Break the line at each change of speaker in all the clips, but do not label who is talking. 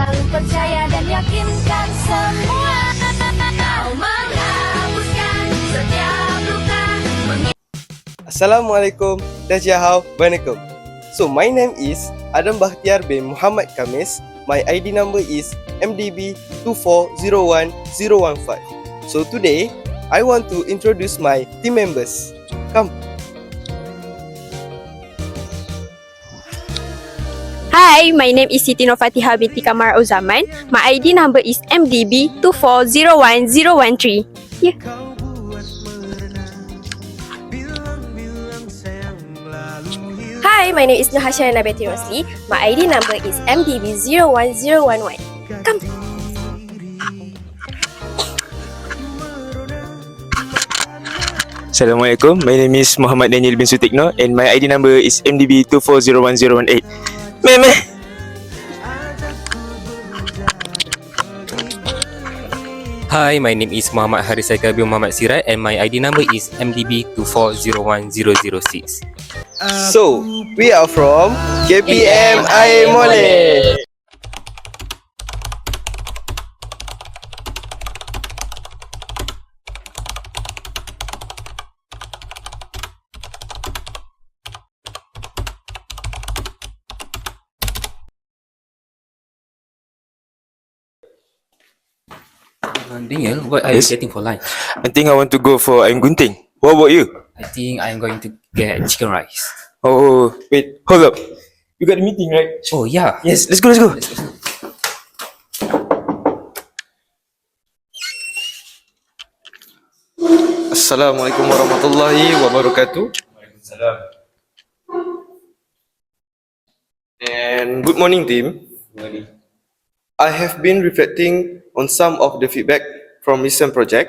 selalu percaya dan yakinkan semua. Kau menghapuskan setiap luka.
Assalamualaikum, Dajahau, Banakum. So my name is Adam Bahtiar bin Muhammad Kamis. My ID number is MDB2401015. So today, I want to introduce my team members. Come.
Hi, my name is Siti Nofatiha binti Kamar Uzaman. My ID number is MDB2401013. Yeah.
Hi, my name is Nahasha Nabeti Rosli. My ID number is MDB01011. Come.
Assalamualaikum, my name is Muhammad Daniel bin Sutikno and my ID number is MDB2401018. Meh.
Hi, my name is Muhammad Haris Saikal bin Muhammad Sirat and my ID number is MDB2401006.
So, we are from KPM Air Mole.
Daniel, what are you getting for lunch?
I think I want to go for ayam gunting. What about you?
I think I'm going to get chicken rice.
Oh, wait, hold up. You got a meeting, right?
Oh yeah.
Yes, let's go.
Assalamualaikum warahmatullahi wabarakatuh.
Waalaikumsalam.
And good morning, team. I have been reflecting on some of the feedback from recent project,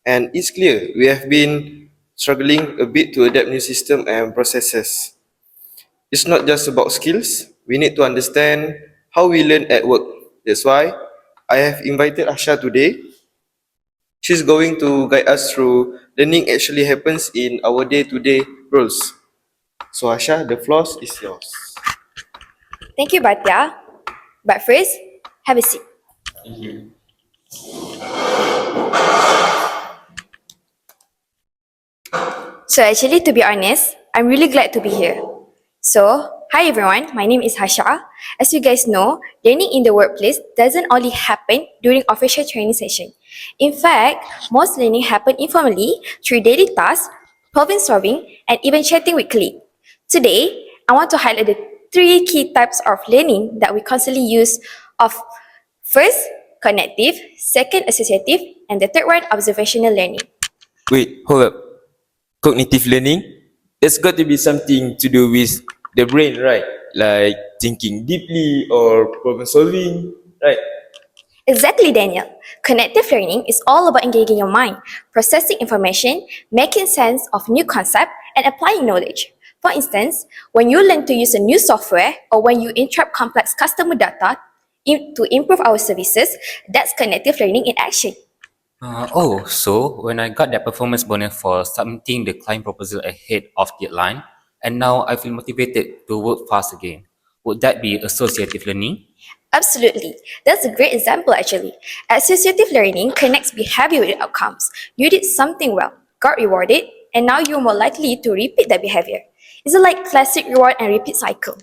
and it's clear we have been struggling a bit to adapt new system and processes. It's not just about skills, we need to understand how we learn at work. That's why I have invited Asha today. She's going to guide us through learning actually happens in our day-to-day roles. So Asha, the floor is yours.
Thank you, Bhatia. But first, have a seat. So actually, to be honest, I'm really glad to be here. So, hi everyone, my name is Hasha. As you guys know, learning in the workplace doesn't only happen during official training session. In fact, most learning happen informally through daily tasks, problem solving, and even chatting with colleagues. Today, I want to highlight the 3 key types of learning that we constantly use of first, cognitive, second, associative, and the third one, observational learning.
Wait, hold up. Cognitive learning? It's got to be something to do with the brain, right? Like thinking deeply or problem solving, right?
Exactly, Daniel. Cognitive learning is all about engaging your mind, processing information, making sense of new concepts, and applying knowledge. For instance, when you learn to use a new software or when you interpret complex customer data to improve our services, that's cognitive learning in action.
So when I got that performance bonus for submitting the client proposal ahead of deadline, and now I feel motivated to work fast again. Would that be associative learning?
Absolutely. That's a great example actually. Associative learning connects behavior with outcomes. You did something well, got rewarded, and now you're more likely to repeat that behavior. It's like classic reward and repeat cycle.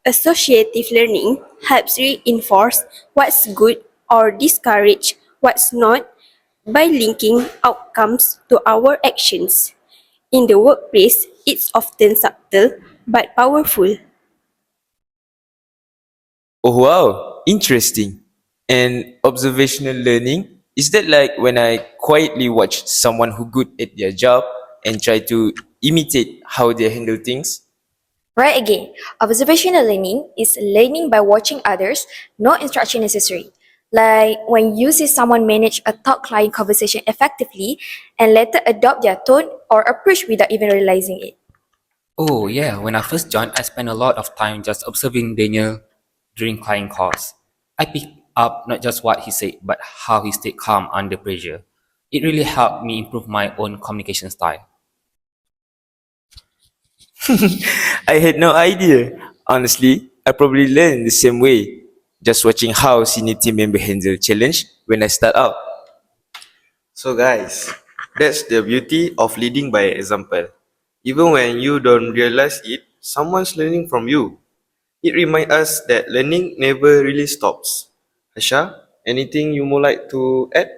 Associative learning helps reinforce what's good or discourage what's not by linking outcomes to our actions. In the workplace, it's often subtle but powerful.
Oh wow, interesting. And observational learning, is that like when I quietly watch someone who good at their job and try to imitate how they handle things?
Right again, observational learning is learning by watching others, no instruction necessary. Like when you see someone manage a top client conversation effectively and later adopt their tone or approach without even realizing it.
Oh yeah, when I first joined, I spent a lot of time just observing Daniel during client calls. I picked up not just what he said, but how he stayed calm under pressure. It really helped me improve my own communication style.
I had no idea. Honestly, I probably learn the same way, just watching how senior team member handle challenge when I start out.
So guys, that's the beauty of leading by example. Even when you don't realize it, someone's learning from you. It reminds us that learning never really stops. Asha, anything you would like to add?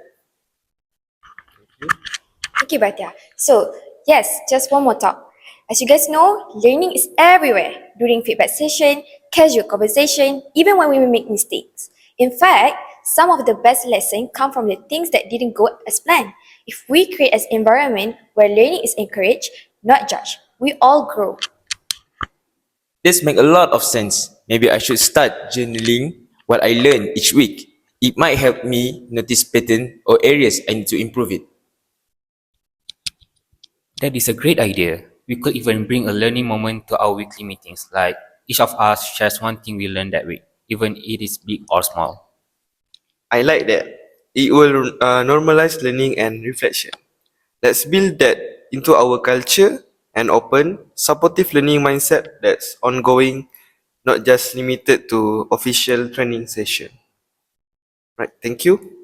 Thank you, Batya. So, yes, just one more talk. As you guys know, learning is everywhere during feedback session, casual conversation, even when we make mistakes. In fact, some of the best lessons come from the things that didn't go as planned. If we create an environment where learning is encouraged, not judged, we all grow.
This makes a lot of sense. Maybe I should start journaling what I learn each week. It might help me notice pattern or areas I need to improve it.
That is a great idea. We could even bring a learning moment to our weekly meetings, like each of us shares one thing we learned that week, even if it is big or small.
I like that. It will normalize learning and reflection. Let's build that into our culture and open, supportive learning mindset that's ongoing, not just limited to official training session. Right, thank you.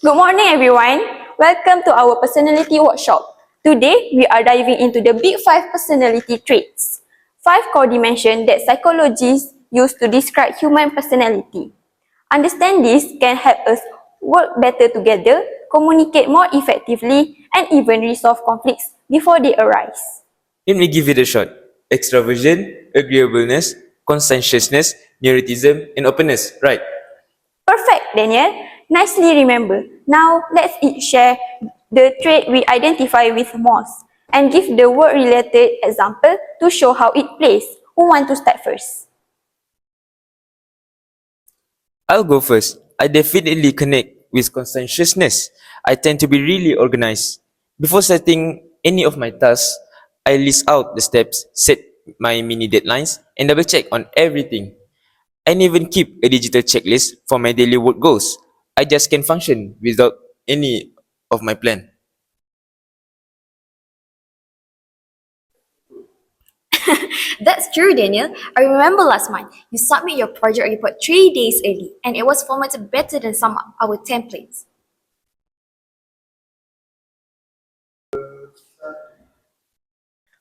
Good morning, everyone. Welcome to our personality workshop. Today, we are diving into the big 5 personality traits. 5 core dimensions that psychologists use to describe human personality. Understand this can help us work better together, communicate more effectively, and even resolve conflicts before they arise.
Let me give it a shot. Extraversion, agreeableness, conscientiousness, neuroticism, and openness. Right.
Perfect, Daniel. Nicely remember. Now, let's each share the trait we identify with most and give the word-related example to show how it plays. Who want to start first?
I'll go first. I definitely connect with conscientiousness. I tend to be really organized. Before setting any of my tasks, I list out the steps, set my mini deadlines, and double check on everything. I even keep a digital checklist for my daily work goals. I just can function without any of my plan.
That's true, Daniel. I remember last month, you submit your project report 3 days early, and it was formatted better than some of our templates.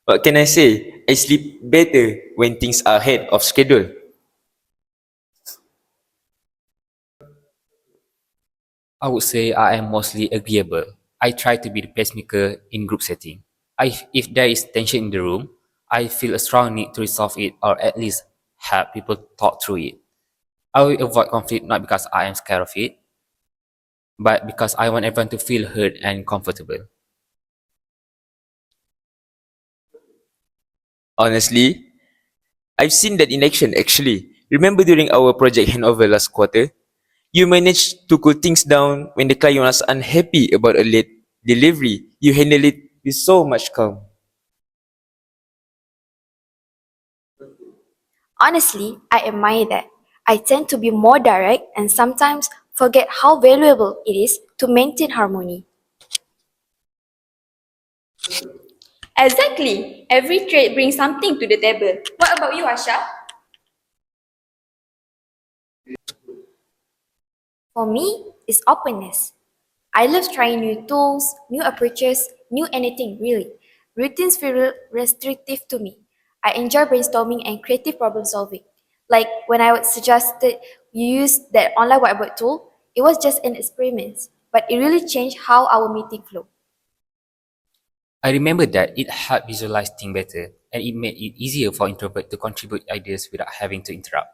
What can I say? I sleep better when things are ahead of schedule.
I would say I am mostly agreeable. I try to be the pacemaker in group setting. If there is tension in the room, I feel a strong need to resolve it or at least help people talk through it. I will avoid conflict not because I am scared of it, but because I want everyone to feel heard and comfortable.
Honestly, I've seen that in action actually. Remember during our project handover last quarter? You managed to cool things down when the client was unhappy about a late delivery. You handled it with so much calm.
Honestly, I admire that. I tend to be more direct and sometimes forget how valuable it is to maintain harmony.
Exactly. Every trait brings something to the table. What about you, Asha?
For me, it's openness. I love trying new tools, new approaches, new anything really. Routines feel restrictive to me. I enjoy brainstorming and creative problem solving. Like when I was suggested you use that online whiteboard tool, it was just an experiment, but it really changed how our meeting flow.
I remember that it helped visualize things better and it made it easier for introverts to contribute ideas without having to interrupt.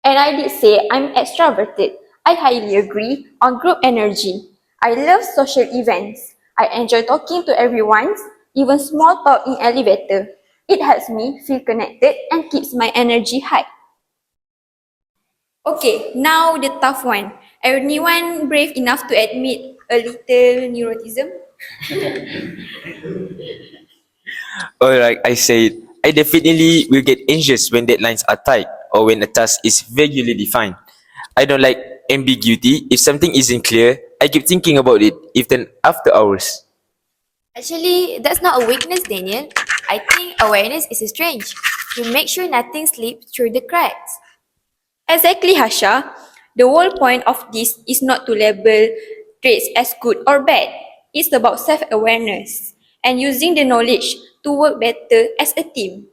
And I did say I'm extroverted. I highly agree on group energy. I love social events. I enjoy talking to everyone, even small talk in elevator. It helps me feel connected and keeps my energy high. Okay, now the tough one. Anyone brave enough to admit a little neuroticism?
Alright, I said, I definitely will get anxious when deadlines are tight or when a task is vaguely defined. I don't like ambiguity. If something isn't clear, I keep thinking about it even after hours.
Actually, that's not a weakness, Daniel. I think awareness is a strength. You make sure nothing slips through the cracks.
Exactly, Hasha. The whole point of this is not to label traits as good or bad. It's about self-awareness and using the knowledge to work better as a team.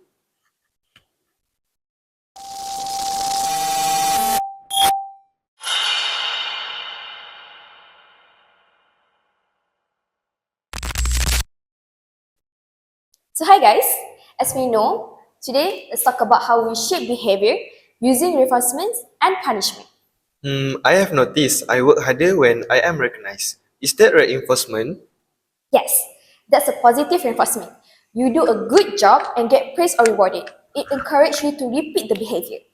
So, hi guys. As we know, today let's talk about how we shape behavior using reinforcements and punishment.
I have noticed I work harder when I am recognized. Is that reinforcement?
Yes, that's a positive reinforcement. You do a good job and get praised or rewarded. It encourages you to repeat the behavior.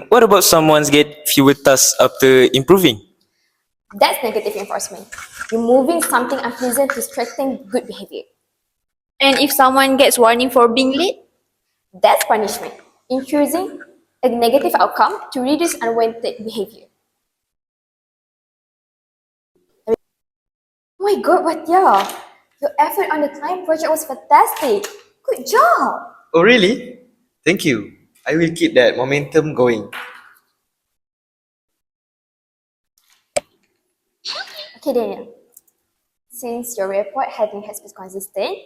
What about someone's get fewer tasks after improving?
That's negative reinforcement. Removing something unpleasant to strengthen good behavior.
And if someone gets warning for being late,
That's punishment. Introducing a negative outcome to reduce unwanted behavior. Oh my god, Watya! Your effort on the client project was fantastic. Good job!
Oh, really? Thank you. I will keep that momentum going.
Okay, Daniel. Since your report heading has been consistent,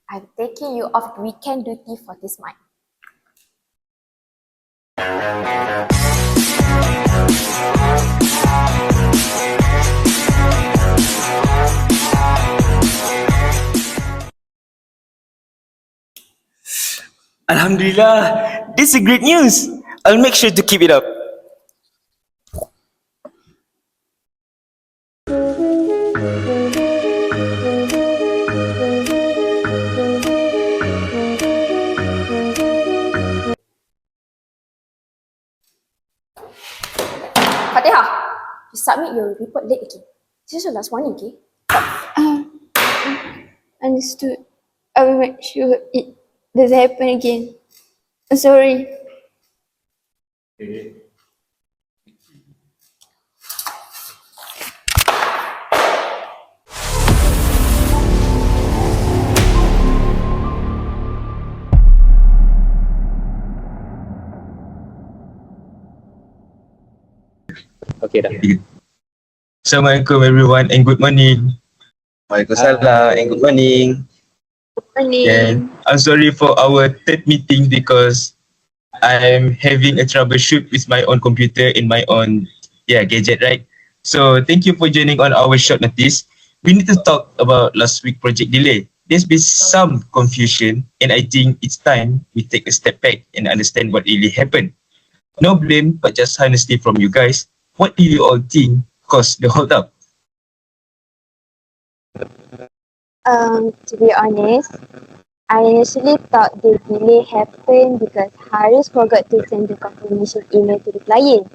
I'm taking you off weekend duty for this month.
Alhamdulillah, this is great news. I'll make sure to keep it up.
Fatihah, you submit your report late again. This is your last warning, okay?
understood. I will make sure it doesn't happen again. Sorry.
Okay dah.
Assalamualaikum everyone and good morning.
Waalaikumsalam and good morning.
Yeah,
Morning.
I'm sorry for our third meeting because I'm having a troubleshoot with my own computer in my own gadget, right? So thank you for joining on our short notice. We need to talk about last week project delay. There's been some confusion and I think it's time we take a step back and understand what really happened. No blame, but just honesty from you guys. What do you all think caused the hold up?
To be honest, I initially thought the delay happened because Haris forgot to send the confirmation email to the client.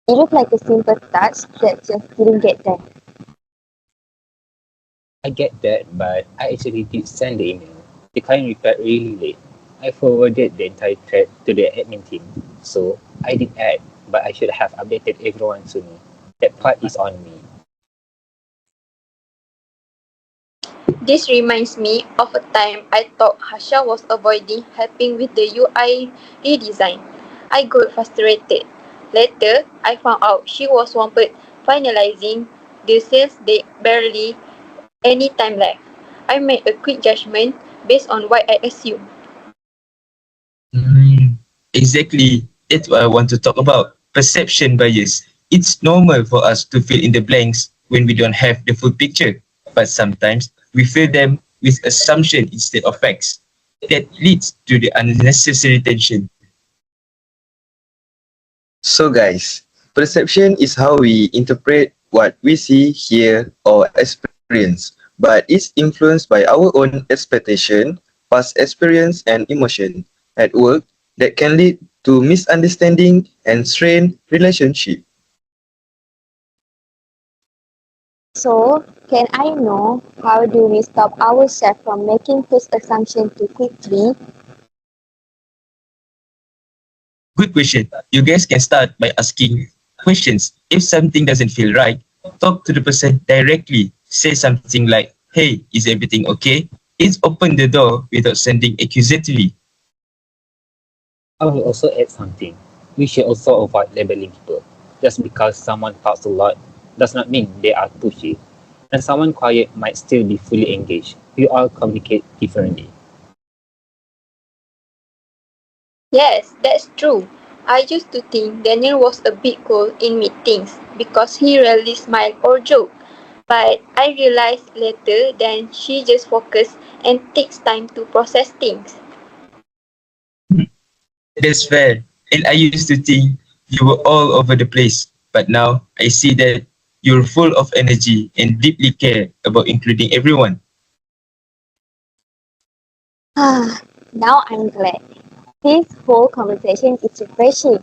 It looked like a simple task that just didn't get done.
I get that, but I actually did send the email. The client replied really late. I forwarded the entire thread to the admin team. So I did add, but I should have updated everyone sooner. That part is on me.
This reminds me of a time I thought Hasha was avoiding helping with the UI redesign. I got frustrated. Later, I found out she was wanted finalizing the sales date barely any time left. I made a quick judgment based on what I assumed.
Exactly. That's what I want to talk about. Perception bias. It's normal for us to fill in the blanks when we don't have the full picture, but sometimes we fill them with assumption instead of facts. That leads to the unnecessary tension.
So, guys, perception is how we interpret what we see, hear, or experience, but it's influenced by our own expectation, past experience, and emotion at work that can lead to misunderstanding and strained relationship.
So, can I know how do we stop ourselves from making first assumption too quickly?
Good question. You guys can start by asking, questions. If something doesn't feel right, talk to the person directly. Say something like, "Hey, is everything okay?" It's open the door without sending accusatory.
I will also add something. We should also avoid labeling people. Just because someone talks a lot does not mean they are pushy. And someone quiet might still be fully engaged. We all communicate differently.
Yes, that's true. I used to think Daniel was a bit cold in meetings because he rarely smiled or joked. But I realized later that she just focuses and takes time to process things.
That's fair. And I used to think you were all over the place. But now I see that you're full of energy and deeply care about including everyone.
Now I'm glad. This whole conversation is refreshing.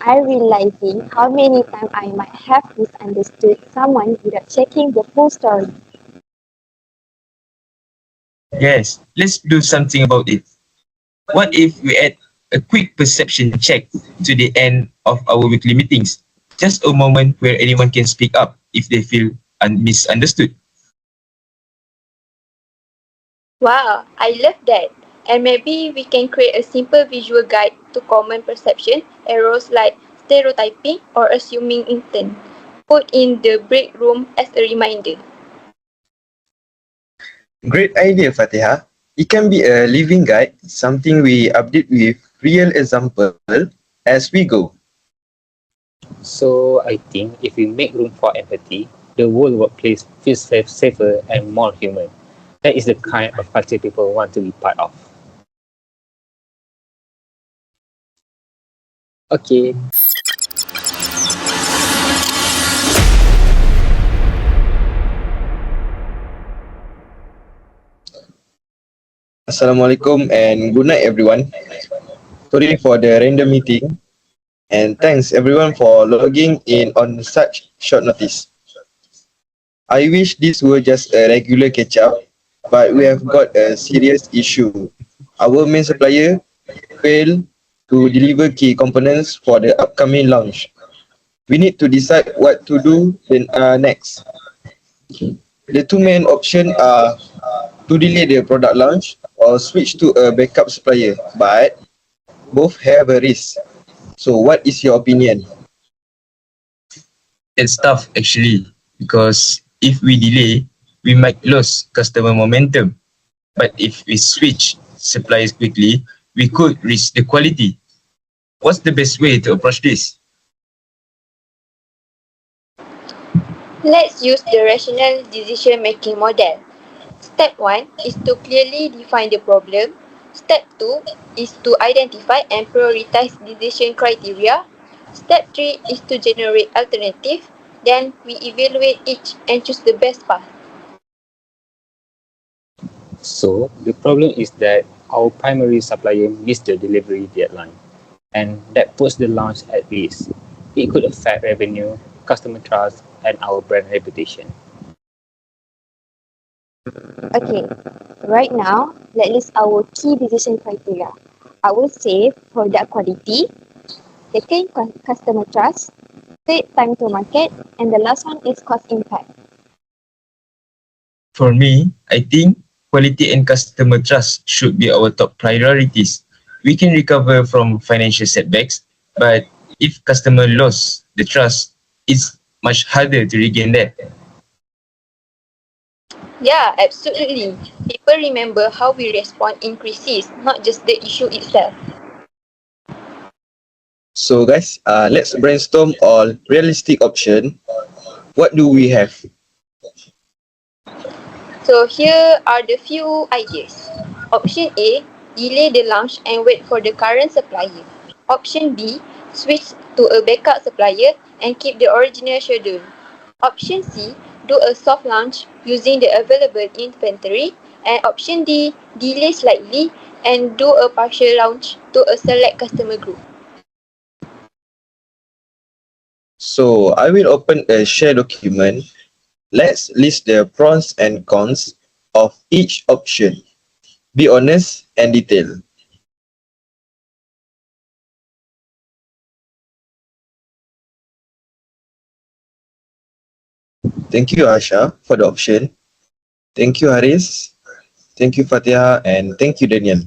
I'm realizing how many times I might have misunderstood someone without checking the full story.
Yes, let's do something about it. What if we add a quick perception check to the end of our weekly meetings? Just a moment where anyone can speak up if they feel misunderstood.
Wow, I love that. And maybe we can create a simple visual guide to common perception errors like stereotyping or assuming intent. Put in the break room as a reminder.
Great idea, Fatiha. It can be a living guide, something we update with real example as we go.
So I think if we make room for empathy, the whole workplace feels safer and more human. That is the kind of culture people want to be part of. Okay,
Assalamualaikum and good night everyone. Sorry for the random meeting and thanks everyone for logging in on such short notice. I wish this were just a regular catch up, but we have got a serious issue. Our main supplier failed to deliver key components for the upcoming launch. We need to decide what to do next. The two main options are to delay the product launch or switch to a backup supplier, but both have a risk. So, what is your opinion?
It's tough actually because if we delay, we might lose customer momentum. But if we switch suppliers quickly, we could reach the quality. What's the best way to approach this?
Let's use the rational decision making model. Step 1 is to clearly define the problem. Step 2 is to identify and prioritize decision criteria. Step 3 is to generate alternatives. Then we evaluate each and choose the best path.
so the problem is that our primary supplier missed the delivery deadline, and that puts the launch at risk. It could affect revenue, customer trust, and our brand reputation.
Okay, right now, let's list our key decision criteria. I will say product quality, second customer trust, third time to market, and the last one is cost impact.
For me, I think quality and customer trust should be our top priorities. We can recover from financial setbacks, but if customer lose the trust, it's much harder to regain that.
Yeah, absolutely. People remember how we respond in crisis, not just the issue itself.
So, guys, let's brainstorm on realistic option. What do we have?
So here are the few ideas. Option A, delay the launch and wait for the current supplier. Option B, switch to a backup supplier and keep the original schedule. Option C, do a soft launch using the available inventory. And option D, delay slightly and do a partial launch to a select customer group.
So, I will open a share document. Let's list the pros and cons of each option. Be honest and detailed. Thank you, Asha, for the option. Thank you, Haris. Thank you, Fatiha, and thank you, Daniel.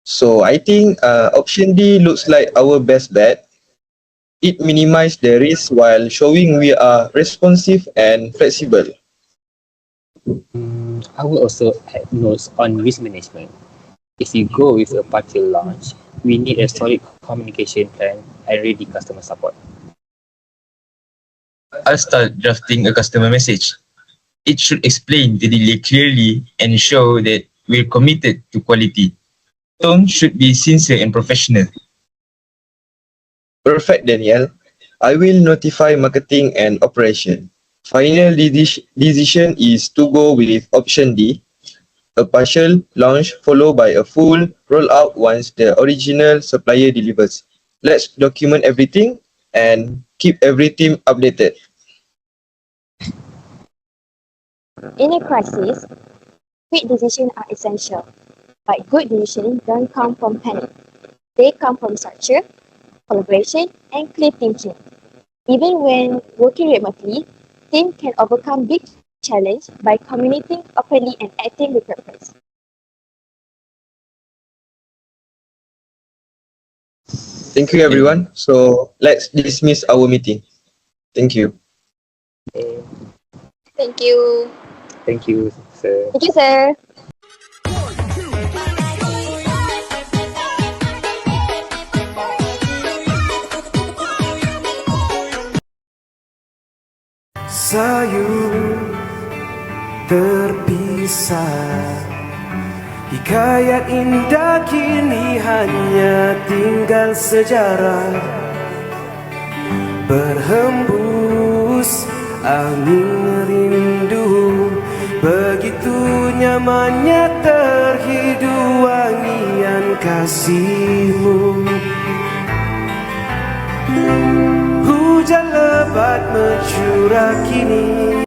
So I think option D looks like our best bet. It minimizes the risk while showing we are responsive and flexible.
I will also add notes on risk management. If you go with a partial launch, we need a solid communication plan and ready customer support.
I'll start drafting a customer message. It should explain the delay clearly and show that we're committed to quality. Tone should be sincere and professional.
Perfect, Daniel. I will notify marketing and operation. Final decision is to go with option D, a partial launch followed by a full rollout once the original supplier delivers. Let's document everything and keep every team updated.
In a crisis, quick decisions are essential, but good decisions don't come from panic. They come from structure, collaboration, and clear thinking. Even when working remotely, team can overcome big challenges by communicating openly and acting with purpose.
Thank you, everyone. So let's dismiss our meeting. Thank you.
Thank you.
Thank you, sir.
Thank you, sir.
Sayur terpisah, hikayat indah kini hanya tinggal sejarah. Berhembus angin rindu, begitu nyamannya terhidu wangian kasihmu. Hujan lebat mencurah kini.